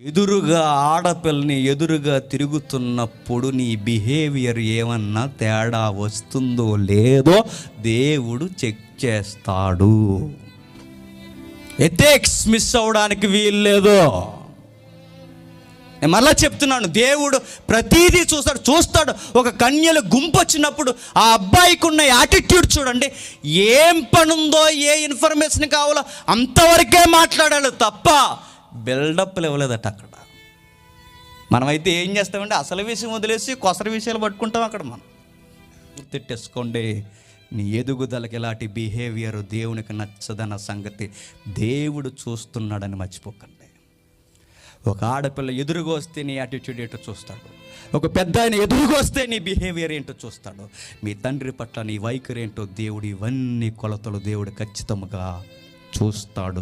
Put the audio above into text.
ఎదురుగా ఆడపిల్లని ఎదురుగా తిరుగుతున్నప్పుడు నీ బిహేవియర్ ఏమన్నా తేడా వస్తుందో లేదో దేవుడు చెక్ చేస్తాడు. ఎథిక్స్ మిస్ అవ్వడానికి వీల్లేదు. నేను మళ్ళా చెప్తున్నాను, దేవుడు ప్రతీదీ చూస్తాడు. ఒక కన్యల గుంపు వచ్చినప్పుడు ఆ అబ్బాయికి ఉన్న యాటిట్యూడ్ చూడండి. ఏం పనుందో, ఏ ఇన్ఫర్మేషన్ కావాలో అంతవరకే మాట్లాడాలి తప్ప బిల్డప్లు ఇవ్వలేదట అక్కడ. మనమైతే ఏం చేస్తామంటే అసలు విషయం వదిలేసి కొసరి విషయాలు పట్టుకుంటాం అక్కడ. మనం గుర్తెట్టేసుకోండి, నీ ఎదుగుదలకి ఇలాంటి బిహేవియర్ దేవునికి నచ్చదన్న సంగతి దేవుడు చూస్తున్నాడని మర్చిపోకండి. ఒక ఆడపిల్ల ఎదురుగా వస్తే నీ యాటిట్యూడ్ ఏంటో చూస్తాడు. ఒక పెద్ద ఆయన ఎదురుగా వస్తే నీ బిహేవియర్ ఏంటో చూస్తాడు. మీ తండ్రి పట్ల నీ వైఖరి ఏంటో దేవుడు, ఇవన్నీ కొలతలు దేవుడు ఖచ్చితంగా చూస్తాడు.